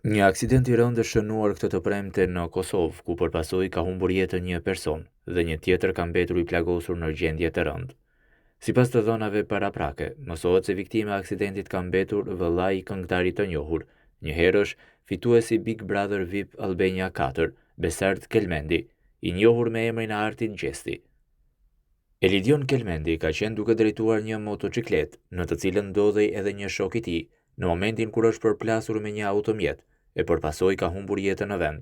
Një aksident i rëndë është shënuar këtë të premte në Kosovë, ku për pasojë ka humbur jetën një person dhe një tjetër ka mbetur i plagosur në gjendje të rëndë. Sipas të dhënave paraprake, mësohet se viktima e aksidentit ka mbetur vëllai i këngëtarit të njohur, një herësh fituesi Big Brother VIP Albania 4, Besart Kelmendi, i njohur me emrin e artit Gjesti. Elidion Kelmendi ka qenë duke drejtuar një motociklet, në të cilën ndodhej edhe një shok i tij, në momentin kur është përplasur me një automjet, e përpasoj ka humbur jetën në vend.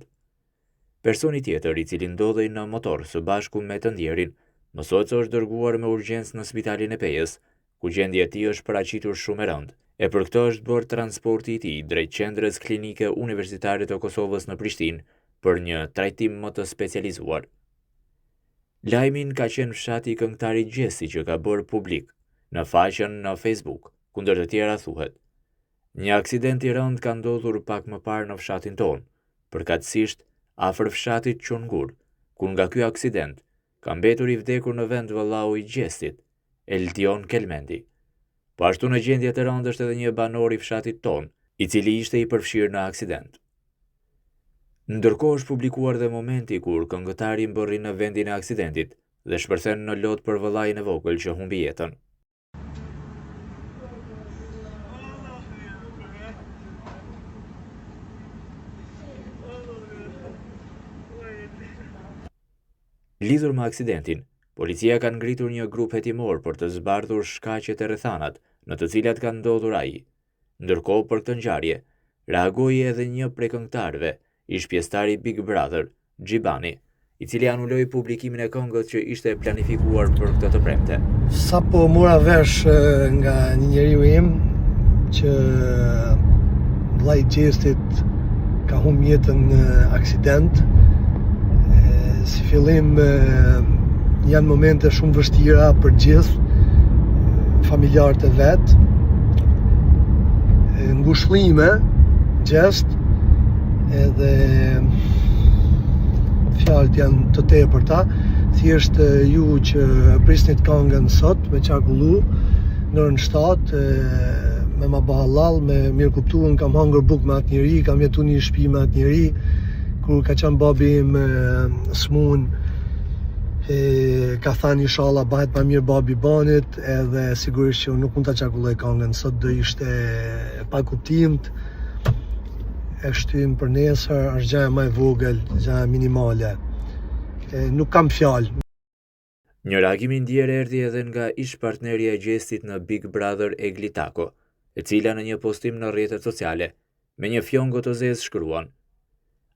Personi tjetër, i cili ndodhej në motor së bashku me të ndjerin, mësohet se është dërguar me urgjencë në spitalin e Pejës, ku gjendja e tij është paraqitur shumë e rëndë, e për këtë është bërë transporti i tij drejt qendrës klinike universitare të Kosovës në Prishtinë për një trajtim më të specializuar. Lajmin ka qenë fshati i këngëtarit Gjesti që ka bërë publik në faqen në Facebook, kundër të tjera thuhet: një aksident i rëndë ka ndodhur pak më parë në fshatin tonë, përkatësisht afër fshatit Qungur, ku nga ky aksident ka mbetur i vdekur në vend vëllau i Gjestit, Eldion Kelmendi. Po ashtu në gjendje të rëndë është edhe një banor i fshatit tonë, i cili ishte i përfshirë në aksident. Ndërkohë është publikuar dhe momenti kur këngëtari mbërri në vendin e aksidentit dhe shpërthen në lot për vëllain e vogël që humbi jetën. Lidhur me aksidentin, policia ka ngritur një grup hetimor për të zbardhur shkaqet e rrethanat në të cilat ka ndodhur ai. Ndërkohë për këtë ngjarje, reagoi edhe një prej këngëtarëve, ish pjesëtari Big Brother, Gjibani, i cili anuloi publikimin e këngës që ishte planifikuar për këtë të premte. Sapo mora vesh nga një njeriu im që vllai i Gjestit ka humbur jetën në aksident. Si fillim janë momente shumë vështira për gjithë familjarët e vet. Ngushëllime, gjest, edhe fjalët janë të tepërta. Thjesht ju që prisnit këngën sot me qarkullu në orën 7, me ma bahallall, me mirëkuptuar, kam hangër bukë me atë njeri, kam jetu një shtëpi me atë njeri, kur ka qenë babi im smun, ka thënë inshallah bëhet më mirë babi banit, edhe sigurisht që nuk mund ta qarkulloj këngën sot, do ishte pa kuptim. E shtym për nesër, është gjëja më e vogël, gjëja minimale. Nuk kam fjalë. Një reagim i ndjerë erdhi edhe nga ish partneri e Gjestit në Big Brother Egli Tako, e cila në një postim në rrjetet sociale, me një fjongo të zezë shkruan: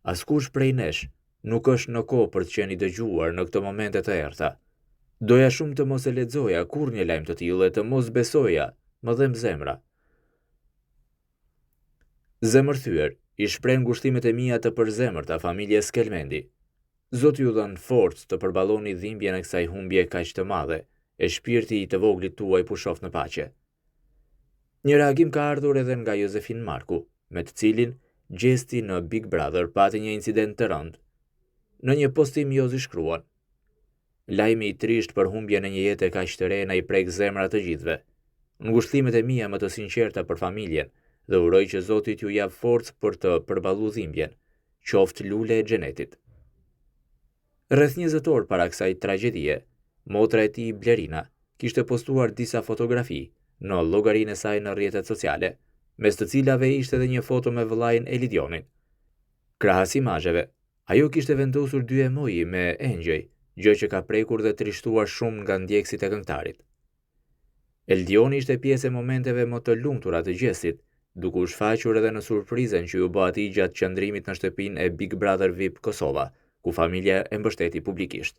askush prej nesh nuk është në kohë për të qenë i dëgjuar në këto momente të errta. Doja shumë të mos e lexoja kur një lajm të tillë, të mos besoja, më dhem zemra. Zemërthyer, i shpreh ngushtimet e mia të përzemërta familjes Kelmendi. Zoti ju dhënë forcë të përballoni dhimbjen e kësaj humbje kaq të madhe, e shpirti i të voglit tuaj pushoft në paqe. Një reagim ka ardhur edhe nga Josefin Marku, me të cilin Gjesti në Big Brother pati një incident të rëndë. Në një postim Jozi shkruan: lajmi i trisht për humbjen e një jete kaq të re na i prek zemrat të gjithëve. Ngushtimet e mia më të sinqerta për familjen dhe uroj që Zoti t'ju jap forcë për të përballuar dhimbjen. Qoftë lule e xhenetit. Rreth 20 orë para kësaj tragjedie, motra e tij Blerina kishte postuar disa fotografi në llogarinë e saj në rrjetet sociale, mes të cilave ishte edhe një foto me vëllain Elidionin. Krahas imazheve, ajo kishte vendosur 2 emoji me engjëj, gjë që ka prekur dhe trishtuar shumë nga ndjekësit e këngëtarit. Eldioni ishte pjesë e momenteve më të lumtura të Gjestit, duke u shfaqur edhe në surprizën që u bë atij gjatë qëndrimit në shtëpinë e Big Brother VIP Kosova, ku familja e mbështeti publikisht.